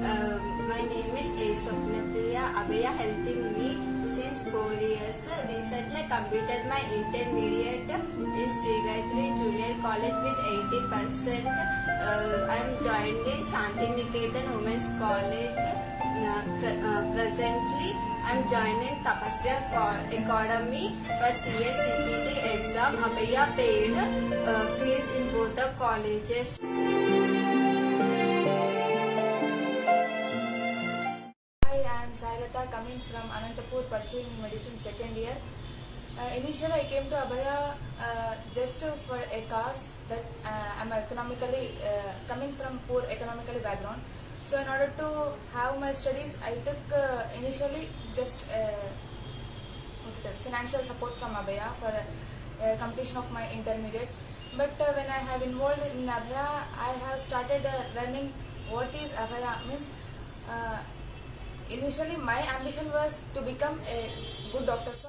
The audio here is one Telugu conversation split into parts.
My name is A. Swapnapriya Abhaya, helping me since 4 years. Recently completed my intermediate in Sri Gayatri Junior College with 80%. I am joined in Shanti Niketan Women's College. Presently, I am joining Tapasya Academy for CSCPT exam. Abhaya paid fees in both the colleges. Hi, I am Sailata, coming from Anantapur, pursuing medicine second year. Initially, I came to Abhaya just for a cause that I am economically coming from poor economically background. So, in order to have my studies, I took initially just financial support from Abhaya for completion of my intermediate. But when I have involved in Abhaya, I have started learning what is Abhaya means. Initially, my ambition was to become a good doctor. So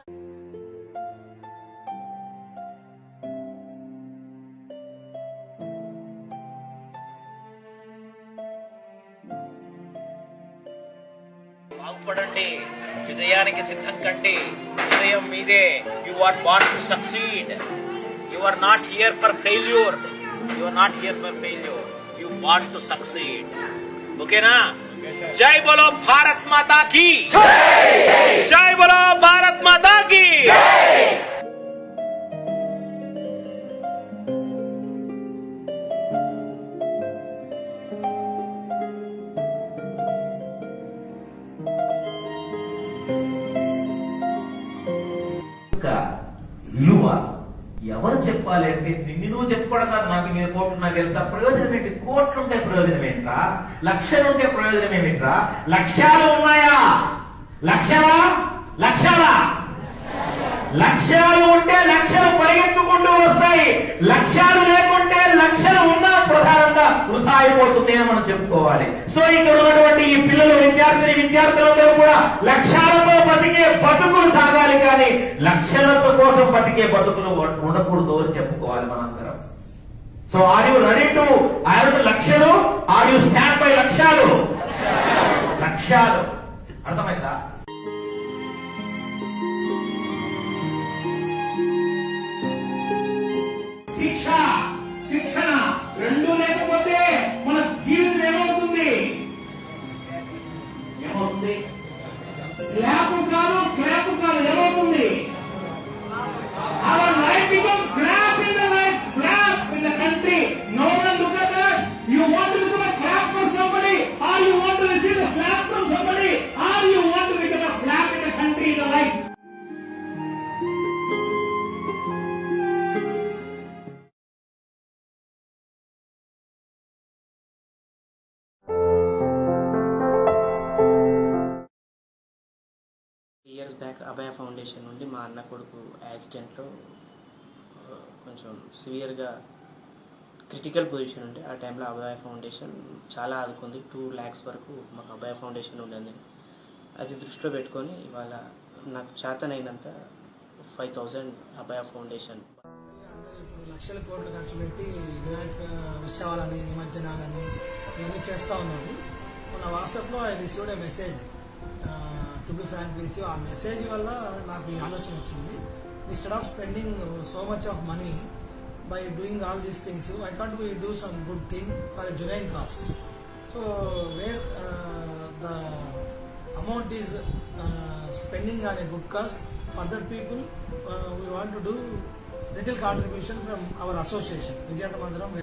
బాగుపడండి, విజయానికి సిద్ధం కండి, విజయం మీదే. You are born to succeed. You are not here for failure. You are not here for failure. You born to succeed. ఓకేనా? జై బోలో భారత్ మాతా కీ జై బోలో భారత్ మాతా కీ. విలువ ఎవరు చెప్పాలి అంటే నిన్ను నువ్వు చెప్పుకోవడం కాదు. నాకు మీద కోట్లు నాకు తెలుసా, ప్రయోజనం ఏంటి? కోట్లుంటే ప్రయోజనం ఏంట్రా? లక్షలుంటే ప్రయోజనం ఏమిట్రా? లక్ష్యాలు ఉన్నాయా? లక్ష్యాలా లక్ష్యాలు ఉంటే లక్షలు పరిగెత్తుకుంటూ వస్తాయి. లక్ష్యాలు లేకుంటే లక్షలు ఉన్నా ప్రధానంగా వృధా అయిపోతుంది అని మనం చెప్పుకోవాలి. సో ఇక్కడ ఉన్నటువంటి ఈ పిల్లలు విద్యార్థులందరూ కూడా లక్ష్యాలతో బతికే బతుకులు సాగాలి, కానీ లక్షలతో కోసం బతికే బతుకులు ఉండకూడదు అని చెప్పుకోవాలి మనందరం. So are you ready to లక్ష్యాలు? ఆర్ యు స్టాండ్ బై లక్ష్యాలు? అర్థమైందా? శిక్షణ రెండు లేకపోతే మన జీవితం ఏమవుతుంది? స్లాబ్ కాదు, క్రాప్ కాదు, ఏమవుతుంది? Our life become crap in the life, crap in the country. No one look at us. You want to become a crap for somebody, or you want to receive a slap from somebody, or you want to become a flap in the country, in the life. Years back Abhaya foundation నుండి మా అన్న కొడుకు యాక్సిడెంట్లో కొంచెం సివియర్గా క్రిటికల్ పొజిషన్ ఉంటే ఆ టైంలో అభయ ఫౌండేషన్ చాలా ఆదుకుంది. 2 lakhs వరకు మాకు అభయ ఫౌండేషన్ ఉండేది. అది దృష్టిలో పెట్టుకొని ఇవాళ నాకు చేతనైనంత 5,000 అభయ ఫౌండేషన్. లక్షల కోట్లు ఖర్చు పెట్టి వినాయక ఉత్సవాలని, నిమజ్జనాలని ఇవన్నీ చేస్తూ ఉన్నాము. మన వాట్సాప్లో I received a message. To be frank with you, ఆ మెసేజ్ వల్ల నాకు ఈ ఆలోచన వచ్చింది. Instead of spending so much of money by doing all these things, I can't be do some good thing for a genuine cause. So where the amount is spending on a good cause for other people, we want to do little contribution from our association, Vijayata Mandiram.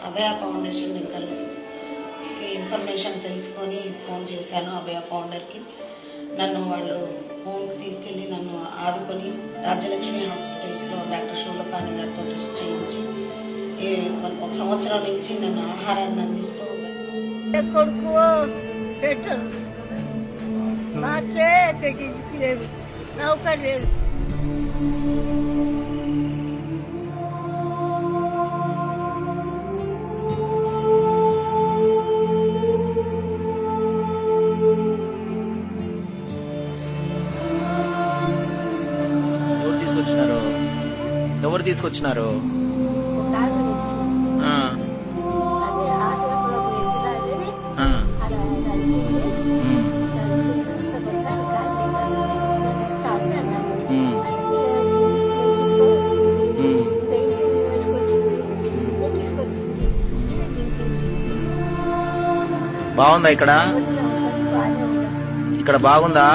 Abhaya foundation కలిసి ఇన్ఫర్మేషన్ తెలుసుకొని ఫోన్ చేశాను అభయ ఫౌండర్కి. నన్ను వాళ్ళు హోమ్కి తీసుకెళ్ళి నన్ను ఆదుకొని రాజ్యలక్ష్మి హాస్పిటల్స్లో డాక్టర్ షోలపాని గారితో టెస్ట్ చేయించి 1 సంవత్సరం నుంచి నన్ను ఆహారాన్ని అందిస్తూ కొడుకు పెట్టరు మాకే పెట్టించలేదు నౌకర్ లేదు. ఎవరు తీసుకొచ్చినారు? బాగుందా ఇక్కడ? ఇక్కడ బాగుందా?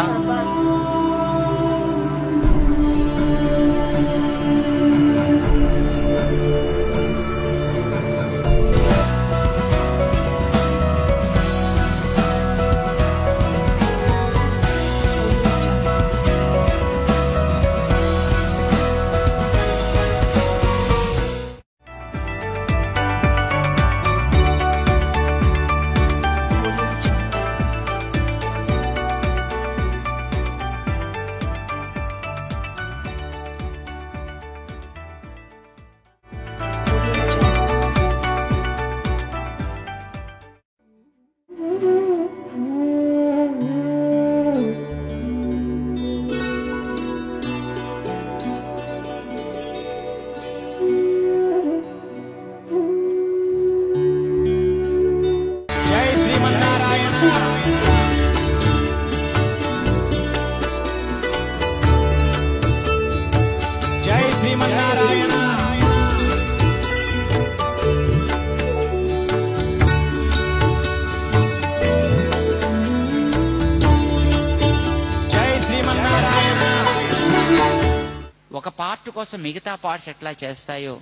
ఒక పార్ట్ కోసం మిగతా పార్ట్స్ ఎట్లా చేస్తాయో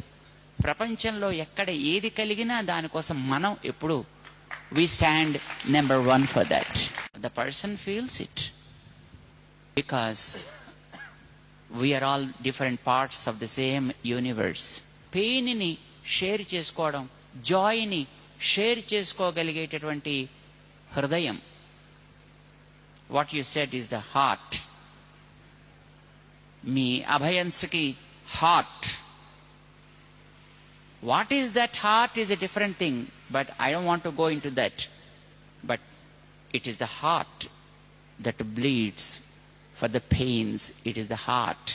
ప్రపంచంలో ఎక్కడ ఏది కలిగినా దానికోసం మనం ఎప్పుడు we stand number 1 for that. The person feels it because we are all different parts of the same universe. Pain ni share chesukodam, joy ni share chesukogaligetavanti hridayam. What you said is the heart. Me abhayansaki heart. What is that heart is a different thing, but I don't want to go into that. But it is the heart that bleeds for the pains. It is the heart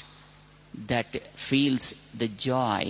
that feels the joy.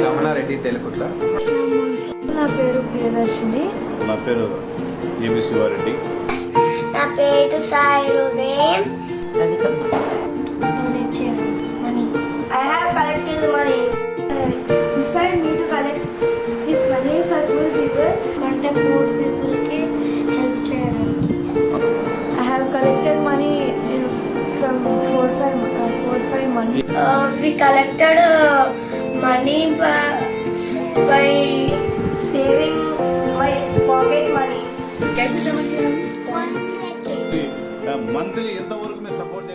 Ramanareddy తెలుగుట్ల. నా పేరు ప్రియదర్శిని. నా పేరు ఏమి శివారెడ్డి. నా పేరు సాయి ఉదయం. I have collected money. Inspired me to collect this money for poor people. Contact poor people ki help cheyadiki. I have collected money from 4-5 months. We collected money by saving my pocket money. Monthly ఎంతవరకు మీరు సపోర్ట్